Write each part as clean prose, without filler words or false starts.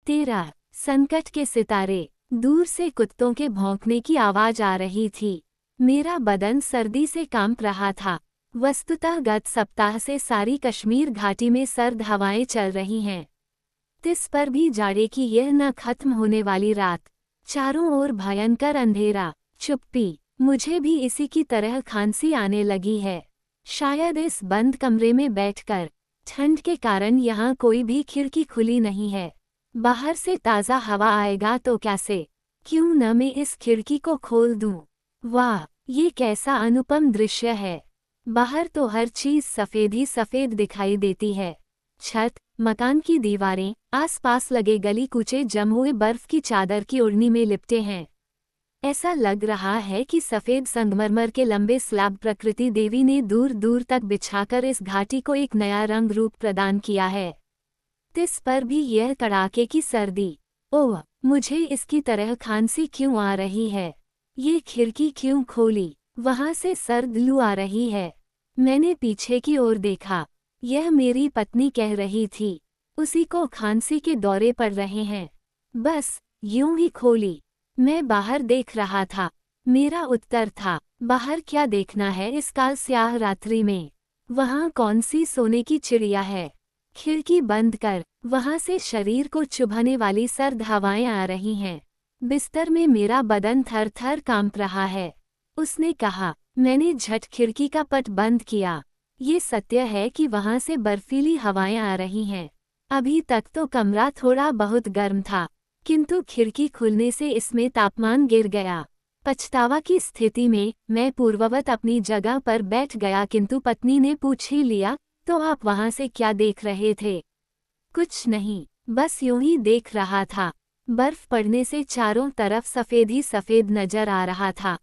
13 संकट के सितारे। दूर से कुत्तों के भौंकने की आवाज आ रही थी। मेरा बदन सर्दी से कांप रहा था। वस्तुतः गत सप्ताह से सारी कश्मीर घाटी में सर्द हवाएं चल रही हैं। तिस पर भी जाड़े की यह न खत्म होने वाली रात। चारों ओर भयंकर अंधेरा, चुप्पी। मुझे भी इसी की तरह खांसी आने लगी है। शायद इस बंद कमरे में बैठकर ठंड के कारण यहाँ कोई भी खिड़की खुली नहीं है। बाहर से ताज़ा हवा आएगा तो कैसे? क्यों न मैं इस खिड़की को खोल दूं? वाह, ये कैसा अनुपम दृश्य है। बाहर तो हर चीज सफ़ेद ही सफ़ेद दिखाई देती है। छत, मकान की दीवारें, आसपास लगे गली कूचे जम हुए बर्फ की चादर की ओढ़नी में लिपटे हैं। ऐसा लग रहा है कि सफ़ेद संगमरमर के लंबे स्लैब प्रकृति देवी ने दूर दूर तक बिछाकर इस घाटी को एक नया रंग रूप प्रदान किया है। तिस पर भी यह कड़ाके की सर्दी। ओह, मुझे इसकी तरह खांसी क्यों आ रही है? ये खिड़की क्यों खोली? वहां से सर्द लू आ रही है। मैंने पीछे की ओर देखा। यह मेरी पत्नी कह रही थी। उसी को खांसी के दौरे पड़ रहे हैं। बस यूं ही खोली। मैं बाहर देख रहा था। मेरा उत्तर था, बाहर क्या देखना है इस काल स्याह रात्रि में? वहां कौन सी सोने की चिड़िया है? खिड़की बंद कर। वहां से शरीर को चुभाने वाली सर्द हवाएं आ रही हैं। बिस्तर में मेरा बदन थर थर कांप रहा है। उसने कहा। मैंने झट खिड़की का पट बंद किया। ये सत्य है कि वहां से बर्फीली हवाएं आ रही हैं। अभी तक तो कमरा थोड़ा बहुत गर्म था, किंतु खिड़की खुलने से इसमें तापमान गिर गया। पछतावा की स्थिति में मैं पूर्ववत अपनी जगह पर बैठ गया, किंतु पत्नी ने पूछ ही लिया, तो आप वहां से क्या देख रहे थे? कुछ नहीं, बस यूं ही देख रहा था। बर्फ पड़ने से चारों तरफ सफ़ेद ही सफ़ेद नजर आ रहा था।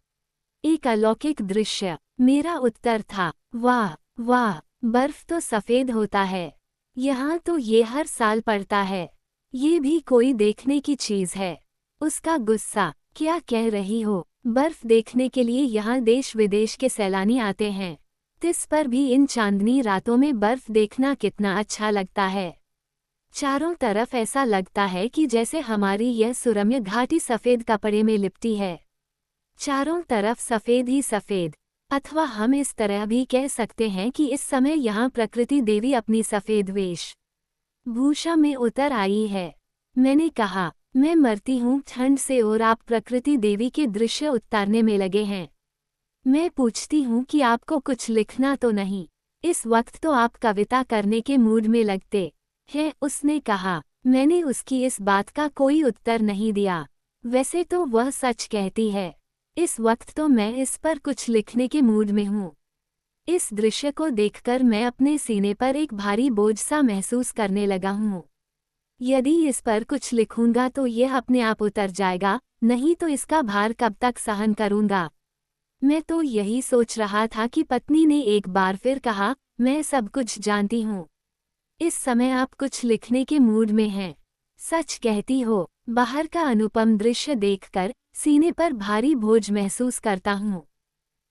एक अलौकिक दृश्य। मेरा उत्तर था, वाह वाह, बर्फ तो सफ़ेद होता है। यहाँ तो ये हर साल पड़ता है। ये भी कोई देखने की चीज़ है। उसका गुस्सा। क्या कह रही हो? बर्फ देखने के लिए यहाँ देश विदेश के सैलानी आते हैं। तिस पर भी इन चांदनी रातों में बर्फ देखना कितना अच्छा लगता है। चारों तरफ ऐसा लगता है कि जैसे हमारी यह सुरम्य घाटी सफ़ेद कपड़े में लिपटी है। चारों तरफ सफ़ेद ही सफ़ेद। अथवा हम इस तरह भी कह सकते हैं कि इस समय यहाँ प्रकृति देवी अपनी सफ़ेद वेश भूषा में उतर आई है। मैंने कहा, मैं मरती हूँ ठंड से और आप प्रकृति देवी के दृश्य उतारने में लगे हैं। मैं पूछती हूँ कि आपको कुछ लिखना तो नहीं? इस वक्त तो आप कविता करने के मूड में लगते हैं, उसने कहा। मैंने उसकी इस बात का कोई उत्तर नहीं दिया। वैसे तो वह सच कहती है। इस वक्त तो मैं इस पर कुछ लिखने के मूड में हूँ। इस दृश्य को देखकर मैं अपने सीने पर एक भारी बोझ सा महसूस करने लगा हूँ। यदि इस पर कुछ लिखूंगा तो यह अपने आप उतर जाएगा, नहीं तो इसका भार कब तक सहन करूंगा। मैं तो यही सोच रहा था कि पत्नी ने एक बार फिर कहा, मैं सब कुछ जानती हूँ। इस समय आप कुछ लिखने के मूड में हैं। सच कहती हो। बाहर का अनुपम दृश्य देखकर सीने पर भारी बोझ महसूस करता हूँ।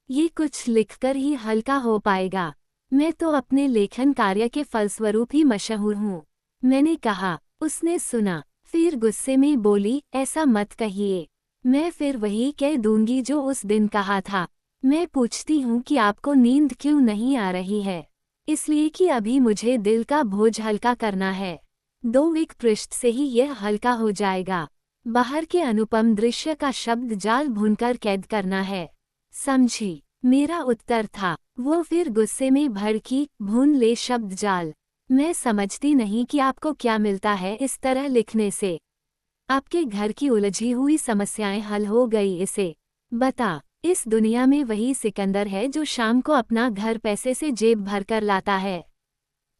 ये कुछ लिखकर ही हल्का हो पाएगा। मैं तो अपने लेखन कार्य के फलस्वरूप ही मशहूर हूँ। मैंने कहा। उसने सुना, फिर गुस्से में बोली, ऐसा मत कहिए। मैं फिर वही कह दूंगी जो उस दिन कहा था। मैं पूछती हूँ कि आपको नींद क्यों नहीं आ रही है? इसलिए कि अभी मुझे दिल का बोझ हल्का करना है। 2 एक पृष्ठ से ही यह हल्का हो जाएगा। बाहर के अनुपम दृश्य का शब्द जाल भूनकर कैद करना है। समझी? मेरा उत्तर था। वो फिर गुस्से में भड़की, भून ले शब्द जाल। मैं समझती नहीं कि आपको क्या मिलता है इस तरह लिखने से। आपके घर की उलझी हुई समस्याएं हल हो गई इसे बता। इस दुनिया में वही सिकंदर है जो शाम को अपना घर पैसे से जेब भरकर लाता है।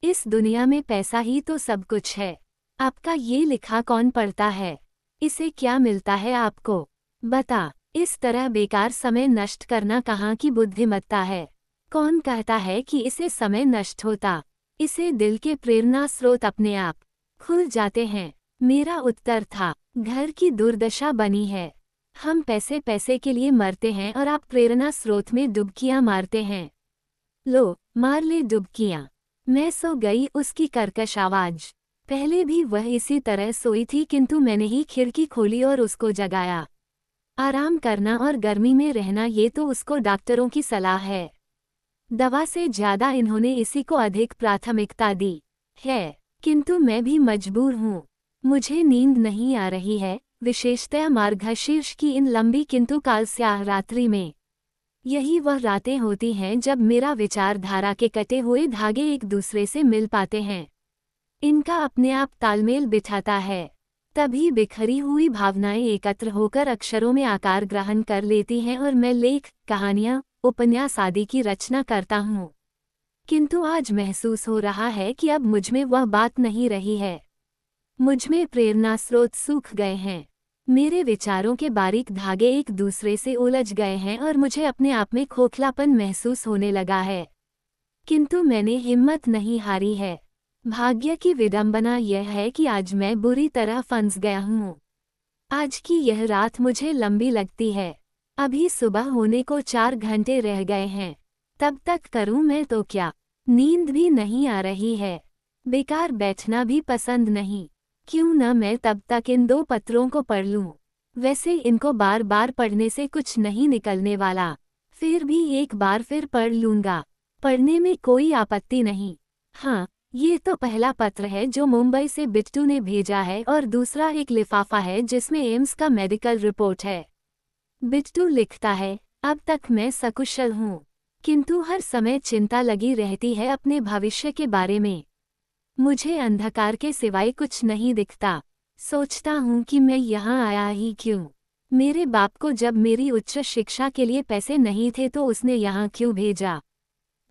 इस दुनिया में पैसा ही तो सब कुछ है। आपका ये लिखा कौन पढ़ता है? इसे क्या मिलता है आपको? बता। इस तरह बेकार समय नष्ट करना कहाँ की बुद्धिमत्ता है? कौन कहता है कि इसे समय नष्ट होता? इसे दिल के प्रेरणा स्रोत अपने आप खुल जाते हैं। मेरा उत्तर था, घर की दुर्दशा बनी है। हम पैसे पैसे के लिए मरते हैं और आप प्रेरणा स्रोत में डुबकियां मारते हैं। लो, मार ले डुबकियां। मैं सो गई उसकी कर्कश आवाज। पहले भी वह इसी तरह सोई थी, किंतु मैंने ही खिड़की खोली और उसको जगाया। आराम करना और गर्मी में रहना, ये तो उसको डॉक्टरों की सलाह है। दवा से ज्यादा इन्होंने इसी को अधिक प्राथमिकता दी है। किंतु मैं भी मजबूर हूँ। मुझे नींद नहीं आ रही है, विशेषतया मार्गशीर्ष की इन लंबी किंतु कालस्याह रात्रि में। यही वह रातें होती हैं जब मेरा विचारधारा के कटे हुए धागे एक दूसरे से मिल पाते हैं। इनका अपने आप तालमेल बिठाता है। तभी बिखरी हुई भावनाएं एकत्र होकर अक्षरों में आकार ग्रहण कर लेती हैं और मैं लेख, कहानियां, उपन्यास आदि की रचना करता हूँ। किंतु आज महसूस हो रहा है कि अब मुझमें वह बात नहीं रही है। मुझमें प्रेरणा स्रोत सूख गए हैं। मेरे विचारों के बारीक धागे एक दूसरे से उलझ गए हैं और मुझे अपने आप में खोखलापन महसूस होने लगा है। किंतु मैंने हिम्मत नहीं हारी है। भाग्य की विडंबना यह है कि आज मैं बुरी तरह फंस गया हूँ। आज की यह रात मुझे लंबी लगती है। अभी सुबह होने को 4 घंटे रह गए हैं। तब तक करूँ मैं तो क्या? नींद भी नहीं आ रही है। बेकार बैठना भी पसंद नहीं। क्यों न मैं तब तक इन 2 पत्रों को पढ़ लूं। वैसे इनको बार बार पढ़ने से कुछ नहीं निकलने वाला। फिर भी एक बार फिर पढ़ लूंगा। पढ़ने में कोई आपत्ति नहीं। हाँ, ये तो पहला पत्र है जो मुंबई से बिट्टू ने भेजा है और दूसरा एक लिफाफा है जिसमें एम्स का मेडिकल रिपोर्ट है। बिट्टू लिखता है, अब तक मैं सकुशल हूँ, किंतु हर समय चिंता लगी रहती है अपने भविष्य के बारे में। मुझे अंधकार के सिवाय कुछ नहीं दिखता। सोचता हूँ कि मैं यहाँ आया ही क्यों। मेरे बाप को जब मेरी उच्च शिक्षा के लिए पैसे नहीं थे तो उसने यहाँ क्यों भेजा।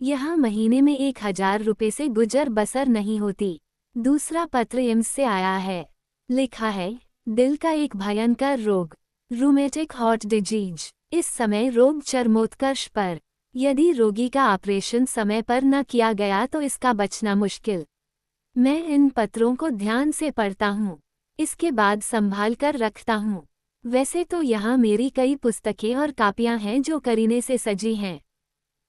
यहाँ महीने में 1000 रुपये से गुजर बसर नहीं होती। दूसरा पत्र एम्स से आया है। लिखा है, दिल का एक भयंकर रोग, रूमेटिक हार्ट डिजीज। इस समय रोग चरमोत्कर्ष पर। यदि रोगी का ऑपरेशन समय पर न किया गया तो इसका बचना मुश्किल। मैं इन पत्रों को ध्यान से पढ़ता हूँ। इसके बाद संभाल कर रखता हूँ। वैसे तो यहाँ मेरी कई पुस्तकें और कापियाँ हैं जो करीने से सजी हैं।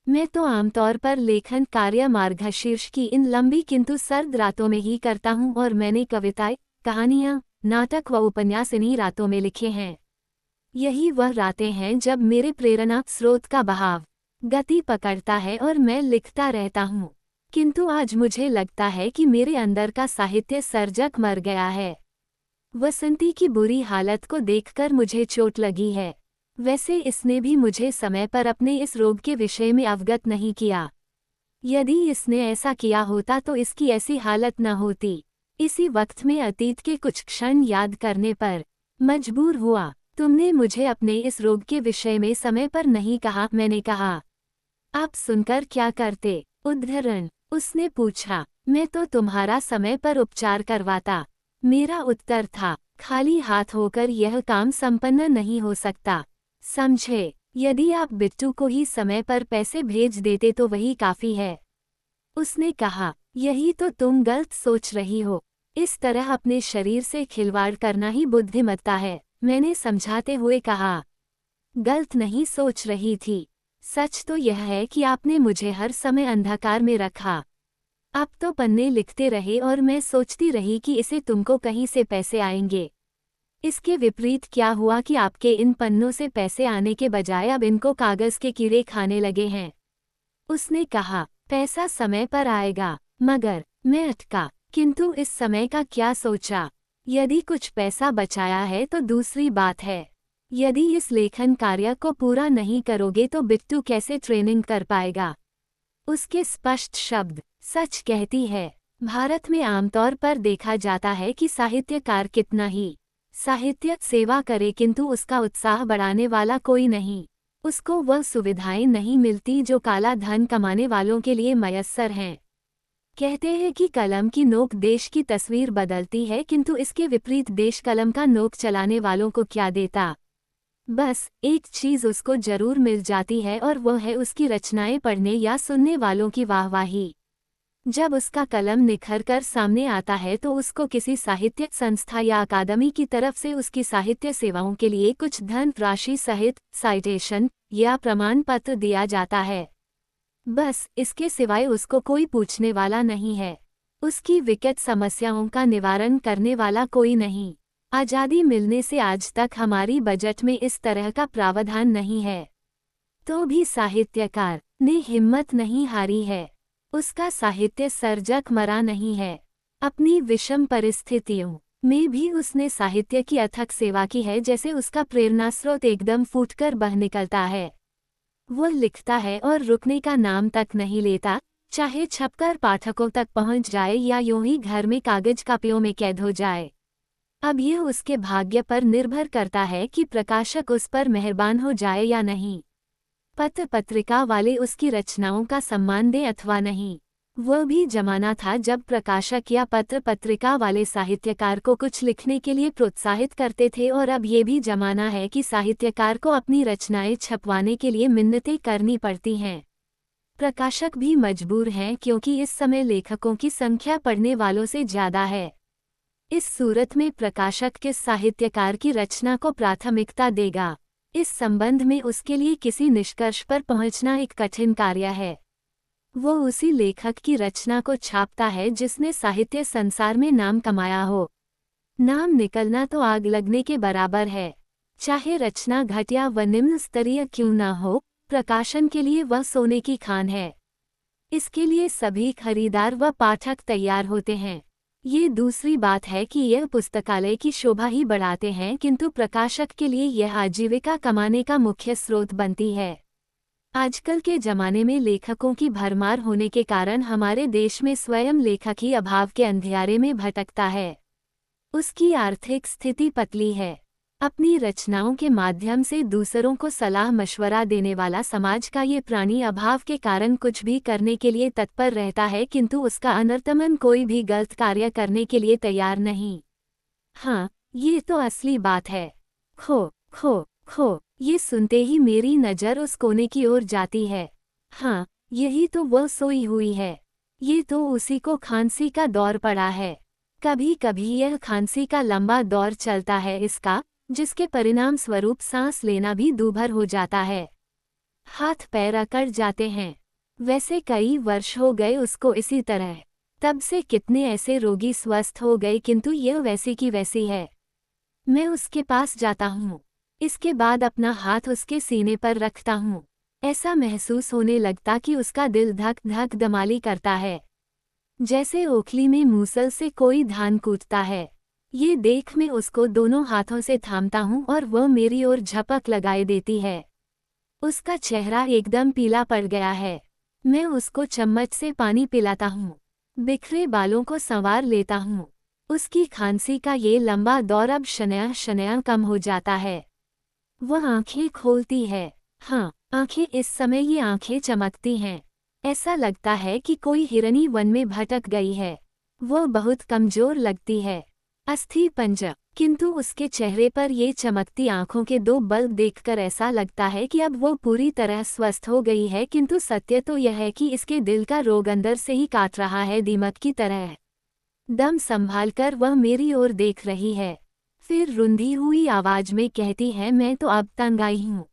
मैं तो आमतौर पर लेखन कार्य मार्गशीर्ष की इन लंबी किंतु सर्द रातों में ही करता हूँ और मैंने कविताएं, कहानियाँ, नाटक व उपन्यास इन्हीं रातों में लिखे हैं। यही वह रातें हैं जब मेरे प्रेरणा स्रोत का बहाव गति पकड़ता है और मैं लिखता रहता हूँ। किंतु आज मुझे लगता है कि मेरे अंदर का साहित्य सर्जक मर गया है। वसंती की बुरी हालत को देखकर मुझे चोट लगी है। वैसे इसने भी मुझे समय पर अपने इस रोग के विषय में अवगत नहीं किया। यदि इसने ऐसा किया होता तो इसकी ऐसी हालत न होती। इसी वक्त में अतीत के कुछ क्षण याद करने पर मजबूर हुआ। तुमने मुझे अपने इस रोग के विषय में समय पर नहीं कहा। मैंने कहा, आप सुनकर क्या करते? उद्धरण, उसने पूछा, मैं तो तुम्हारा समय पर उपचार करवाता। मेरा उत्तर था, खाली हाथ होकर यह काम संपन्न नहीं हो सकता। समझे? यदि आप बिट्टू को ही समय पर पैसे भेज देते तो वही काफी है। उसने कहा, यही तो तुम गलत सोच रही हो। इस तरह अपने शरीर से खिलवाड़ करना ही बुद्धिमत्ता है। मैंने समझाते हुए कहा, गलत नहीं सोच रही थी। सच तो यह है कि आपने मुझे हर समय अंधकार में रखा। आप तो पन्ने लिखते रहे और मैं सोचती रही कि इसे तुमको कहीं से पैसे आएंगे। इसके विपरीत क्या हुआ कि आपके इन पन्नों से पैसे आने के बजाय अब इनको कागज के कीड़े खाने लगे हैं। उसने कहा, पैसा समय पर आएगा। मगर मैं अटका। किंतु इस समय का क्या सोचा? यदि कुछ पैसा बचाया है तो दूसरी बात है। यदि इस लेखन कार्य को पूरा नहीं करोगे तो बिट्टू कैसे ट्रेनिंग कर पाएगा? उसके स्पष्ट शब्द। सच कहती है, भारत में आमतौर पर देखा जाता है कि साहित्यकार कितना ही साहित्य सेवा करे किंतु उसका उत्साह बढ़ाने वाला कोई नहीं। उसको वह सुविधाएं नहीं मिलती जो काला धन कमाने वालों के लिए मयस्सर हैं। कहते हैं कि कलम की नोक देश की तस्वीर बदलती है, किंतु इसके विपरीत देश कलम का नोक चलाने वालों को क्या देता। बस एक चीज उसको जरूर मिल जाती है और वह है उसकी रचनाएं पढ़ने या सुनने वालों की वाहवाही। जब उसका कलम निखर कर सामने आता है तो उसको किसी साहित्यिक संस्था या अकादमी की तरफ से उसकी साहित्य सेवाओं के लिए कुछ धन राशि सहित साइटेशन या प्रमाण पत्र दिया जाता है। बस इसके सिवाय उसको कोई पूछने वाला नहीं है। उसकी विकट समस्याओं का निवारण करने वाला कोई नहीं। आज़ादी मिलने से आज तक हमारी बजट में इस तरह का प्रावधान नहीं है। तो भी साहित्यकार ने हिम्मत नहीं हारी है। उसका साहित्य सर्जक मरा नहीं है। अपनी विषम परिस्थितियों में भी उसने साहित्य की अथक सेवा की है, जैसे उसका प्रेरणा स्रोत एकदम फूटकर बह निकलता है। वो लिखता है और रुकने का नाम तक नहीं लेता, चाहे छपकर पाठकों तक पहुंच जाए या यूं ही घर में कागज कापियों में कैद हो जाए। अब यह उसके भाग्य पर निर्भर करता है कि प्रकाशक उस पर मेहरबान हो जाए या नहीं, पत्र पत्रिका वाले उसकी रचनाओं का सम्मान दें अथवा नहीं। वह भी जमाना था जब प्रकाशक या पत्र पत्रिका वाले साहित्यकार को कुछ लिखने के लिए प्रोत्साहित करते थे, और अब ये भी जमाना है कि साहित्यकार को अपनी रचनाएं छपवाने के लिए मिन्नतें करनी पड़ती हैं। प्रकाशक भी मजबूर हैं, क्योंकि इस समय लेखकों की संख्या पढ़ने वालों से ज़्यादा है। इस सूरत में प्रकाशक किस साहित्यकार की रचना को प्राथमिकता देगा, इस संबंध में उसके लिए किसी निष्कर्ष पर पहुंचना एक कठिन कार्य है। वो उसी लेखक की रचना को छापता है जिसने साहित्य संसार में नाम कमाया हो। नाम निकलना तो आग लगने के बराबर है, चाहे रचना घटिया व निम्न स्तरीय क्यों न हो। प्रकाशन के लिए वह सोने की खान है। इसके लिए सभी खरीदार व पाठक तैयार होते हैं। ये दूसरी बात है कि यह पुस्तकालय की शोभा ही बढ़ाते हैं, किंतु प्रकाशक के लिए यह आजीविका कमाने का मुख्य स्रोत बनती है। आजकल के जमाने में लेखकों की भरमार होने के कारण हमारे देश में स्वयं लेखक ही अभाव के अंधियारे में भटकता है। उसकी आर्थिक स्थिति पतली है। अपनी रचनाओं के माध्यम से दूसरों को सलाह मशवरा देने वाला समाज का ये प्राणी अभाव के कारण कुछ भी करने के लिए तत्पर रहता है, किंतु उसका अनर्तमन कोई भी गलत कार्य करने के लिए तैयार नहीं। हाँ, ये तो असली बात है। खो खो खो, ये सुनते ही मेरी नज़र उस कोने की ओर जाती है। हाँ, यही तो वह सोई हुई है। ये तो उसी को खांसी का दौर पड़ा है। कभी कभी यह खांसी का लंबा दौर चलता है इसका, जिसके परिणाम स्वरूप सांस लेना भी दूभर हो जाता है, हाथ पैर अकड़ जाते हैं। वैसे कई वर्ष हो गए उसको इसी तरह। तब से कितने ऐसे रोगी स्वस्थ हो गए, किंतु यह वैसी की वैसी है। मैं उसके पास जाता हूँ, इसके बाद अपना हाथ उसके सीने पर रखता हूँ। ऐसा महसूस होने लगता कि उसका दिल धक धक दमाली करता है, जैसे ओखली में मूसल से कोई धान कूटता है। ये देख मैं उसको दोनों हाथों से थामता हूँ और वह मेरी ओर झपक लगाए देती है। उसका चेहरा एकदम पीला पड़ गया है। मैं उसको चम्मच से पानी पिलाता हूँ, बिखरे बालों को संवार लेता हूँ। उसकी खांसी का ये लंबा दौर अब शनया शनया कम हो जाता है। वह आंखें खोलती है। हाँ, आंखें इस समय ये आंखें चमकती हैं। ऐसा लगता है कि कोई हिरनी वन में भटक गई है। वह बहुत कमजोर लगती है, अस्थि पंजर, किंतु उसके चेहरे पर ये चमकती आंखों के दो बल्ब देखकर ऐसा लगता है कि अब वो पूरी तरह स्वस्थ हो गई है। किंतु सत्य तो यह है कि इसके दिल का रोग अंदर से ही काट रहा है, दीमक की तरह। दम संभालकर वह मेरी ओर देख रही है, फिर रुंधी हुई आवाज में कहती है, मैं तो अब तंग आई हूँ।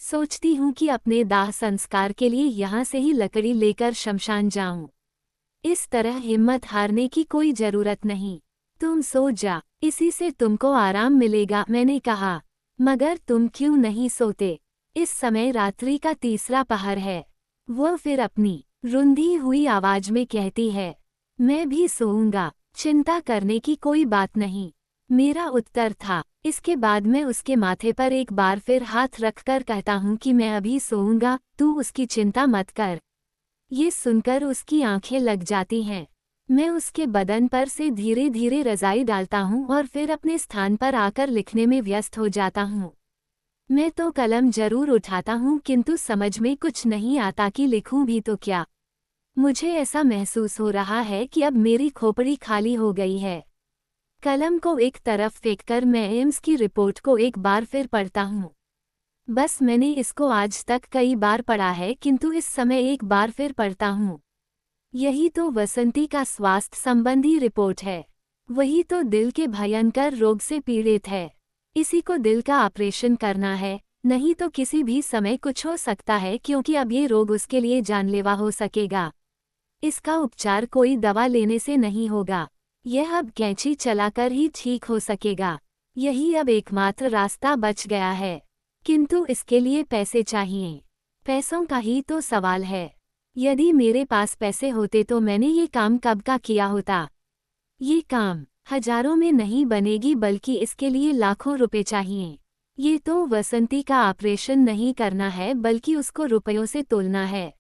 सोचती हूँ कि अपने दाह संस्कार के लिए यहाँ से ही लकड़ी लेकर शमशान जाऊं। इस तरह हिम्मत हारने की कोई जरूरत नहीं। तुम सो जा, इसी से तुमको आराम मिलेगा, मैंने कहा। मगर तुम क्यों नहीं सोते? इस समय रात्रि का तीसरा पहर है। वह फिर अपनी रुंधी हुई आवाज में कहती है, मैं भी सोऊंगा, चिंता करने की कोई बात नहीं। मेरा उत्तर था। इसके बाद मैं उसके माथे पर एक बार फिर हाथ रखकर कहता हूँ कि मैं अभी सोऊंगा, तू उसकी चिंता मत कर। ये सुनकर उसकी आंखें लग जाती हैं। मैं उसके बदन पर से धीरे धीरे रजाई डालता हूँ और फिर अपने स्थान पर आकर लिखने में व्यस्त हो जाता हूँ। मैं तो कलम जरूर उठाता हूँ, किंतु समझ में कुछ नहीं आता कि लिखूं भी तो क्या। मुझे ऐसा महसूस हो रहा है कि अब मेरी खोपड़ी खाली हो गई है। कलम को एक तरफ फेंककर मैं एम्स की रिपोर्ट को एक बार फिर पढ़ता हूँ। बस मैंने इसको आज तक कई बार पढ़ा है, किंतु इस समय एक बार फिर पढ़ता हूँ। यही तो वसंती का स्वास्थ्य संबंधी रिपोर्ट है। वही तो दिल के भयंकर रोग से पीड़ित है। इसी को दिल का ऑपरेशन करना है, नहीं तो किसी भी समय कुछ हो सकता है, क्योंकि अब ये रोग उसके लिए जानलेवा हो सकेगा। इसका उपचार कोई दवा लेने से नहीं होगा। यह अब कैंची चलाकर ही ठीक हो सकेगा। यही अब एकमात्र रास्ता बच गया है। किंतु इसके लिए पैसे चाहिए। पैसों का ही तो सवाल है। यदि मेरे पास पैसे होते तो मैंने ये काम कब का किया होता। ये काम हजारों में नहीं बनेगी, बल्कि इसके लिए लाखों रुपए चाहिए। ये तो वसंती का ऑपरेशन नहीं करना है, बल्कि उसको रुपयों से तोलना है।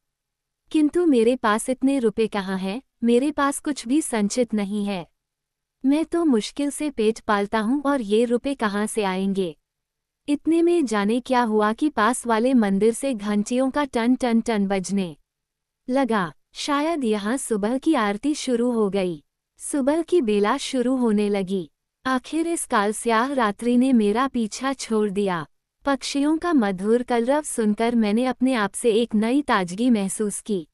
किंतु मेरे पास इतने रुपए कहाँ हैं? मेरे पास कुछ भी संचित नहीं है। मैं तो मुश्किल से पेट पालता हूँ और ये रुपए कहाँ से आएंगे। इतने में जाने क्या हुआ कि पास वाले मंदिर से घंटियों का टन टन टन बजने लगा। शायद यहाँ सुबह की आरती शुरू हो गई। सुबह की बेला शुरू होने लगी। आखिर इस कालस्याह रात्रि ने मेरा पीछा छोड़ दिया। पक्षियों का मधुर कलरव सुनकर मैंने अपने आप से एक नई ताजगी महसूस की।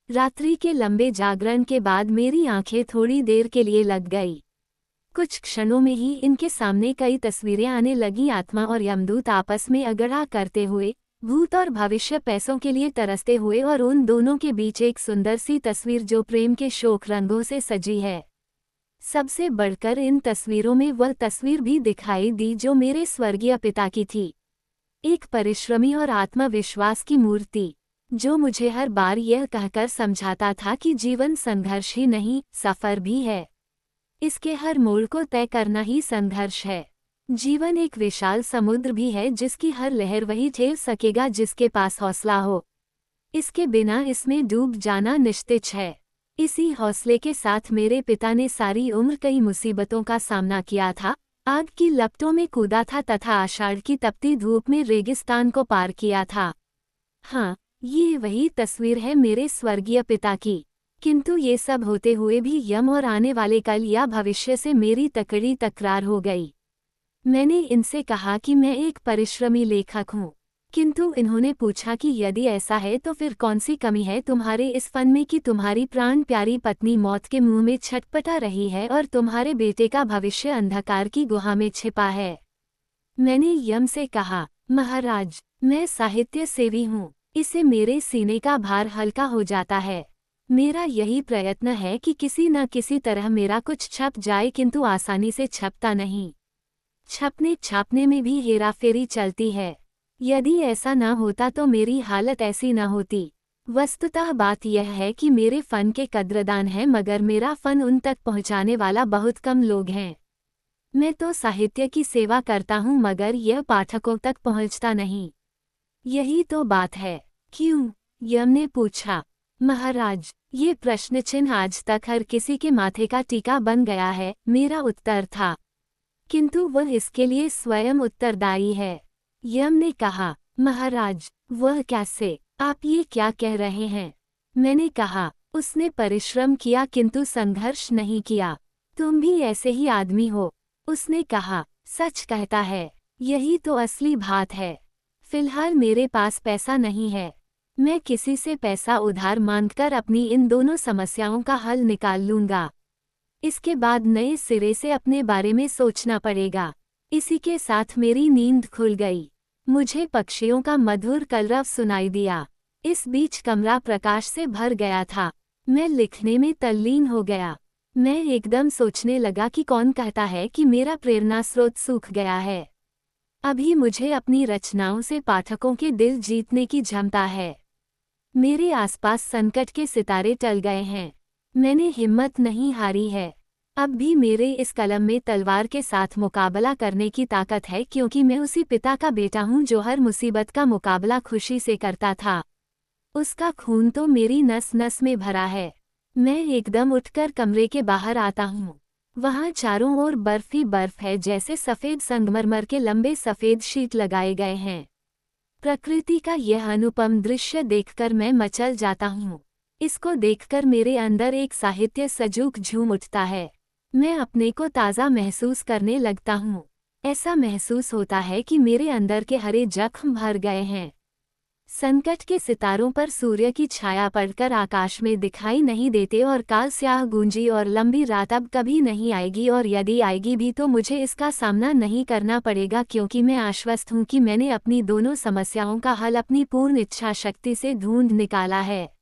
रात्रि के लंबे जागरण के बाद मेरी आंखें थोड़ी देर के लिए लग गई। कुछ क्षणों में ही इनके सामने कई तस्वीरें आने लगी। आत्मा और यमदूत आपस में अगड़ा करते हुए, भूत और भविष्य पैसों के लिए तरसते हुए, और उन दोनों के बीच एक सुंदर सी तस्वीर जो प्रेम के शोक रंगों से सजी है। सबसे बढ़कर इन तस्वीरों में वह तस्वीर भी दिखाई दी जो मेरे स्वर्गीय पिता की थी। एक परिश्रमी और आत्मविश्वास की मूर्ति, जो मुझे हर बार यह कहकर समझाता था कि जीवन संघर्ष ही नहीं, सफर भी है। इसके हर मोड़ को तय करना ही संघर्ष है। जीवन एक विशाल समुद्र भी है, जिसकी हर लहर वही झेल सकेगा जिसके पास हौसला हो। इसके बिना इसमें डूब जाना निश्चित है। इसी हौसले के साथ मेरे पिता ने सारी उम्र कई मुसीबतों का सामना किया था। आग की लपटों में कूदा था तथा आषाढ़ की तपती धूप में रेगिस्तान को पार किया था। हाँ, ये वही तस्वीर है मेरे स्वर्गीय पिता की। किंतु ये सब होते हुए भी यम और आने वाले कल या भविष्य से मेरी तकड़ी तकरार हो गई। मैंने इनसे कहा कि मैं एक परिश्रमी लेखक हूँ, किंतु इन्होंने पूछा कि यदि ऐसा है तो फिर कौन सी कमी है तुम्हारे इस फन में कि तुम्हारी प्राण प्यारी पत्नी मौत के मुंह में छटपटा रही है और तुम्हारे बेटे का भविष्य अंधकार की गुहा में छिपा है। मैंने यम से कहा, महाराज, मैं साहित्य सेवी हूँ, इससे मेरे सीने का भार हल्का हो जाता है। मेरा यही प्रयत्न है कि किसी न किसी तरह मेरा कुछ छप जाए, किंतु आसानी से छपता नहीं। छपने छापने में भी हेराफेरी चलती है। यदि ऐसा न होता तो मेरी हालत ऐसी न होती। वस्तुतः बात यह है कि मेरे फन के कद्रदान हैं, मगर मेरा फन उन तक पहुंचाने वाला बहुत कम लोग हैं। मैं तो साहित्य की सेवा करता हूं, मगर यह पाठकों तक पहुंचता नहीं। यही तो बात है। क्यों? यम ने पूछा। महाराज, ये प्रश्न चिन्ह आज तक हर किसी के माथे का टीका बन गया है, मेरा उत्तर था। किंतु वह इसके लिए स्वयं उत्तरदायी है। यम ने कहा, महाराज, वह कैसे? आप ये क्या कह रहे हैं? मैंने कहा, उसने परिश्रम किया किंतु संघर्ष नहीं किया। तुम भी ऐसे ही आदमी हो। उसने कहा, सच कहता है, यही तो असली बात है। फिलहाल मेरे पास पैसा नहीं है। मैं किसी से पैसा उधार मांगकर अपनी इन दोनों समस्याओं का हल निकाल लूंगा। इसके बाद नए सिरे से अपने बारे में सोचना पड़ेगा। इसी के साथ मेरी नींद खुल गई। मुझे पक्षियों का मधुर कलरव सुनाई दिया। इस बीच कमरा प्रकाश से भर गया था। मैं लिखने में तल्लीन हो गया। मैं एकदम सोचने लगा कि कौन कहता है कि मेरा प्रेरणा स्रोत सूख गया है। अभी मुझे अपनी रचनाओं से पाठकों के दिल जीतने की क्षमता है। मेरे आसपास संकट के सितारे टल गए हैं। मैंने हिम्मत नहीं हारी है। अब भी मेरे इस कलम में तलवार के साथ मुकाबला करने की ताकत है, क्योंकि मैं उसी पिता का बेटा हूँ जो हर मुसीबत का मुकाबला खुशी से करता था। उसका खून तो मेरी नस नस में भरा है। मैं एकदम उठकर कमरे के बाहर आता हूँ। वहाँ चारों ओर बर्फ ही बर्फ है, जैसे सफ़ेद संगमरमर के लंबे सफ़ेद शीट लगाए गए हैं। प्रकृति का यह अनुपम दृश्य देखकर मैं मचल जाता हूँ। इसको देखकर मेरे अंदर एक साहित्य सजूक झूम उठता है। मैं अपने को ताज़ा महसूस करने लगता हूँ। ऐसा महसूस होता है कि मेरे अंदर के हरे जख्म भर गए हैं। संकट के सितारों पर सूर्य की छाया पड़कर आकाश में दिखाई नहीं देते और काल स्याह गूंजी और लंबी रात अब कभी नहीं आएगी, और यदि आएगी भी तो मुझे इसका सामना नहीं करना पड़ेगा, क्योंकि मैं आश्वस्त हूँ कि मैंने अपनी दोनों समस्याओं का हल अपनी पूर्ण इच्छा शक्ति से ढूंढ निकाला है।